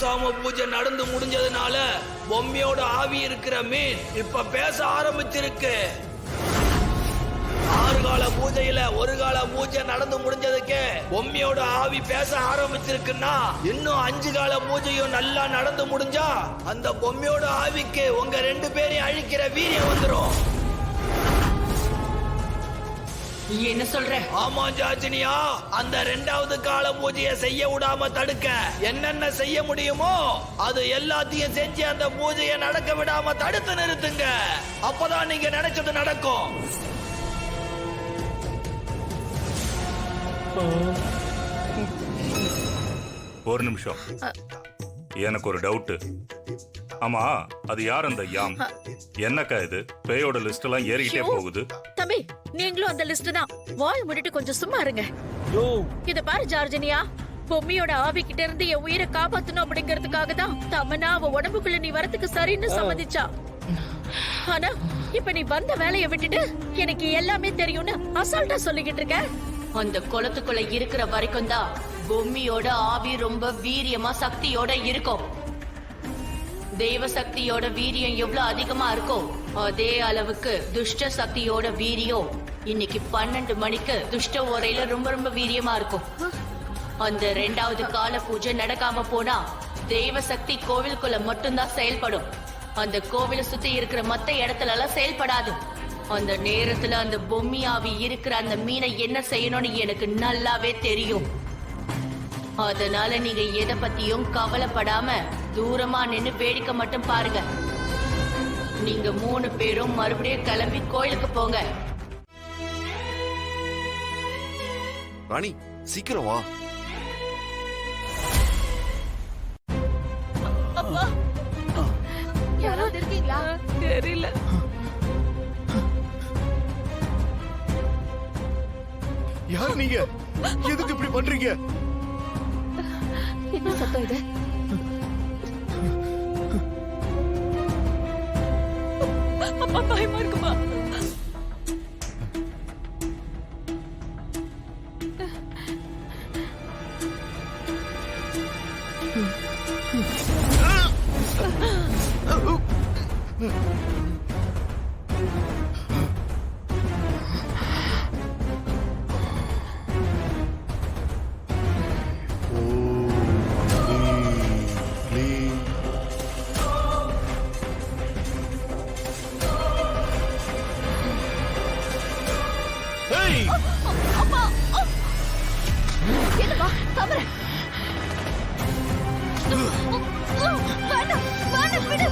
சாம பூஜை நடந்து முடிஞ்சதுனால பொம்மையோட ஆவி இருக்கிற மீன் இப்ப பேச ஆரம்பிச்சிருக்கு. 6 கால பூஜையில 1 கால பூஜை நடந்து முடிஞ்சதுக்கு பொம்மையோட ஆவி பேச ஆரம்பிச்சிருக்குன்னா இன்னும் 5 கால பூஜையும் நல்லா நடந்து முடிஞ்சா அந்த பொம்மையோட ஆவிக்கு உங்க 2 பேரையும் அழிக்கிற வீரியம் வந்துரும். என்ன சொல்ற? ஆமா ஜார்ஜினியா, அந்த 2வது கால பூஜையை செய்ய விடாம தடுக்க என்னென்ன செய்ய முடியுமோ அது எல்லாத்தையும் செஞ்சு அந்த பூஜையை நடக்க விடாம தடுத்து நிறுத்துங்க. அப்பதான் நீங்க நினைச்சது நடக்கும். ஒரு நிமிஷம், எனக்கு ஒரு டவுட். ஆமா, அது யார் அந்த யாம்? என்னக்கா இது? பேயோட லிஸ்ட் எல்லாம் ஏறிக்கிட்டே போகுது. தம்பி, நீங்களும் அந்த லிஸ்ட் தான். வாய் மூடிட்டு கொஞ்சம் சும்மா இருங்க. இத பாரு ஜார்ஜினியா, பொம்மியோட ஆவி கிட்ட இருந்து என் உயிரை காப்பாத்தணும் அப்படிங்கறதுக்காக தான் தமன்னா அவ உடம்புக்குள்ள நீ வரத்துக்கு சரின்னு சம்மதிச்சா. ஆனா இப்ப நீ வந்த வேலையை விட்டுட்டு எனக்கு எல்லாமே தெரியும்னு அசால்ட்டா சொல்லிக்கிட்டு இருக்க. அந்த குளத்துக்குள்ள இருக்கிற வரைக்கும் தான் பொம்மியோட ஆவி ரொம்ப வீரியமா சக்தியோட இருக்கும். தெய்வ சக்தியோட வீரியம் எவ்வளவு அதிகமா இருக்கோ அதே அளவுக்கு துஷ்ட சக்தியோட வீரியம் இன்னைக்கு 12 மணிக்கு துஷ்ட ஓரையில ரொம்ப ரொம்ப வீரியமா இருக்கும். அந்த 2வது கால பூஜை நடக்காம போனா தெய்வ சக்தி கோவிலுக்குள்ள மட்டும்தான் செயல்படும். அந்த கோவிலை சுத்தி இருக்கிற மத்த இடத்துல எல்லாம் செயல்படாது. அந்த நேரத்துல அந்த பொம்மி ஆவி இருக்கிற அந்த மீனை என்ன செய்யணும்னு எனக்கு நல்லாவே தெரியும். அதனால நீங்க எதை பத்தியும் கவலைப்படாம தூரமா நின்னு வேடிக்கை மட்டும் பாருங்க. நீங்க 3 பேரும் மறுபடியும் கிளம்பி கோயிலுக்கு போங்க. ராணி, சீக்கிரம் வா. யாராவது இருக்கீங்களா? தெரியல. யார் நீங்க? எதுக்கு இப்படி பண்றீங்க? என்ன சத்தம் இது? அப்பா, பயமா இருக்குமா? என்னப்பா தவறு? வேண்டாம், வேண்டாம், விடு.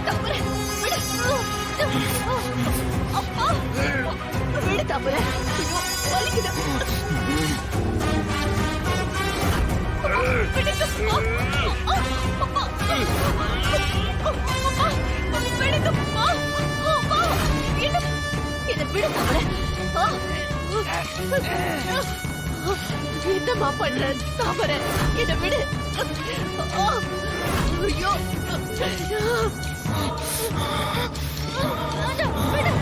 தவறு, விடு. அப்பா, விடு தவறு. வலிக்குது. விடுங்கப்பா. அப்பா, விடுங்கப்பா. அப்பா, இதை விடு தவறு. என்னம்மா பண்ற? தவற, என்ன விடு. ஐயோ, விடு.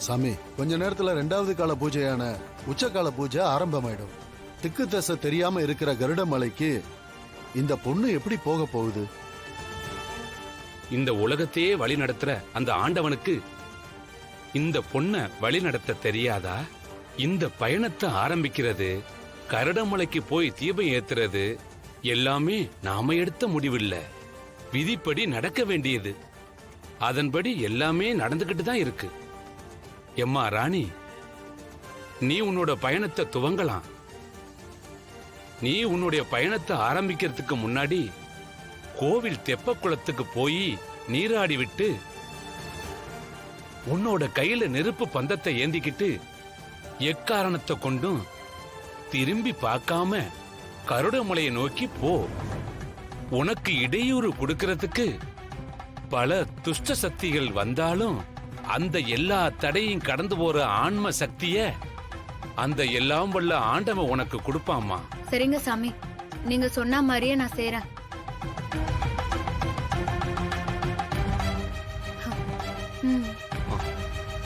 சாமி, கொஞ்ச நேரத்துல 2வது கால பூஜையான உச்சகால பூஜை ஆரம்பமாயிடும். திக்கு தசை தெரியாம இருக்கிற கருட மலைக்கு இந்த பொண்ணு எப்படி போக போகுது? இந்த உலகத்தையே வழி நடத்துற அந்த ஆண்டவனுக்கு இந்த பொண்ண வழி நடத்த தெரியாதா? இந்த பயணத்தை ஆரம்பிக்கிறது, கரடமலைக்கு போய் தீபம் ஏத்துறது எல்லாமே நாம எடுத்த முடிவில்ல, விதிப்படி நடக்க வேண்டியது. அதன்படி எல்லாமே நடந்துகிட்டு தான் இருக்கு. எம்மா ராணி, நீ உன்னோட பயணத்தை துவங்கலாம். நீ உன்னுடைய பயணத்தை ஆரம்பிக்கிறதுக்கு முன்னாடி கோவில் தெப்ப குளத்துக்கு போய் நீராடி விட்டு உன்னோட கையில நெருப்பு பந்தத்தை ஏந்திக்கிட்டு எக்காரணத்தை கொண்டும் திரும்பி பார்க்காம கருடமலையை நோக்கி போ. உனக்கு இடையூறு கொடுக்கறதுக்கு பல துஷ்ட சக்திகள் வந்தாலும் அந்த எல்லா தடையும் கடந்து போற ஆன்ம சக்திய அந்த எல்லாம் வல்ல ஆண்டவன் உனக்கு கொடுப்பாமா. சரிங்க சாமி, நீங்க சொன்ன மாதிரியே நான் செய்றேன்.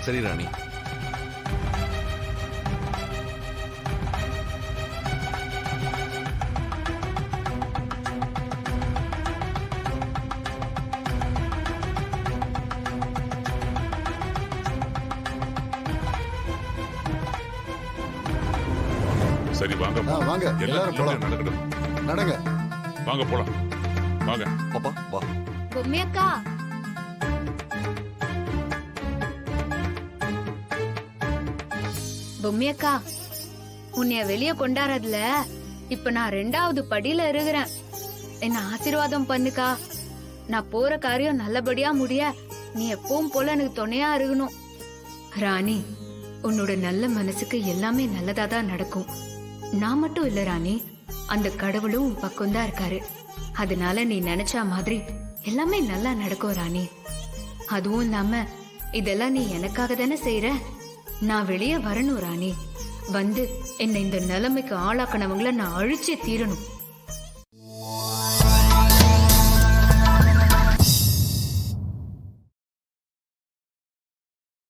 சரி ராணி. சரி வாங்க வாங்க எல்லாரும் போலாம். நடக்கட்டும். நடங்க. வாங்க போலாம். வாங்க பாப்பா வா. பொம்மி அக்கா, பொம்மி அக்கா, உன்னைய வெளிய கொண்டாடுறதுல இப்ப நான் 2வது படியில இருக்கிறேன். என்ன ஆசீர்வாதம் பண்ணுக்கா. நான் போற காரியம் நல்லபடியா முடிய நீ எப்பவும் போல எனக்கு துணையா இருக்கணும். ராணி, உன்னோட நல்ல மனசுக்கு எல்லாமே நல்லதா தான் நடக்கும். நான் மட்டும் இல்ல ராணி, அந்த கடவுளும் உன் பக்கம்தான் இருக்காரு. அதனால நீ நினைச்ச மாதிரி எல்லாமே நல்லா நடக்கும் ராணி. அதுவும் இல்லாம இதெல்லாம் நீ எனக்காக தானே செய்யற. நான் வெளியே வரணும் ராணி. வந்து என்னை இந்த நிலைமைக்கு ஆளாக்கினவங்கள நான் அழிச்சே தீரணும்.